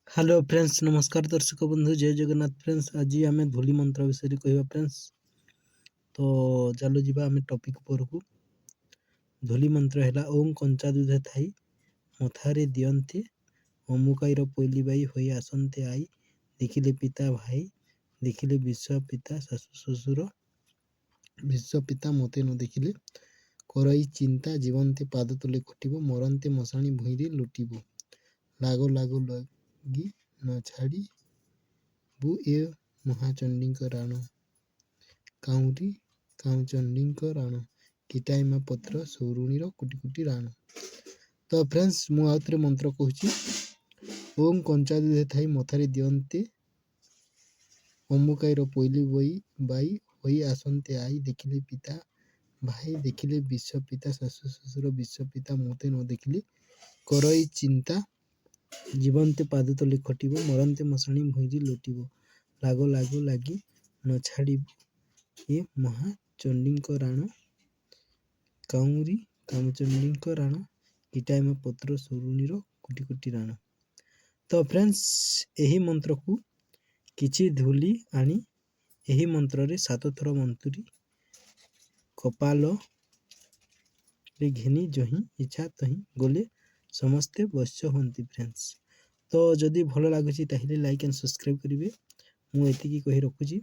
Hello friends, नमस्कार दर्शक बंधु, जय जगन्नाथ फ्रेंड्स। आज आम धूली मंत्र विषय कहवा फ्रेंड्स। तो चलो जी आम टॉपिक उपरकू। धूली मंत्र है ओम कंचा दूध थाई मथारे दियंते अमुकाईर पोइली बाई होई आसंते आई देखिले पिता भाई देखिले विश्व पिता शाशु शशुर विश्व पिता मते न देखिले करई चिंता जीवंते पाद तले कटिब मरंते मशाणी भुईरे लुटिब लागो लागो लगी न छाड़ी बु ए महाचंडी राण काउरी काउचंडी राण किटाइमा पत्र सौरुणीर कुटी कुटी राण। तो फ्रेंड्स मु आउथरे मंत्र कहूँ ओम कंचा दूधे थाई मथारे दियंते अमुकाईर पोइली बई बाई होई आसंते आई देखिले पिता भाई देखिले विश्व पिता शाशु शशुर विश्व पिता मते न देखिले करई चिंता जीवंते पाद तले खटिब मरंते मशाणी भुईरी लुटिब लागो लागो लगी न छाड़िब ए महाचंडी राण काउरी कामचंडी राण इटाइमा पत्र सौरुणीर कुटी कुटी राण। तो फ्रेंड्स यही मंत्र को किछि धूली आनी यही मंत्र रे 7 थर मंत्री कपाल रे घेनी जही इच्छा तही गले समस्ते वश्य हंती फ्रेंड्स। तो जदि भल लगुच ताहले लाइक एंड सब्सक्राइब करेंगे। मु एतिकी कही रखुची।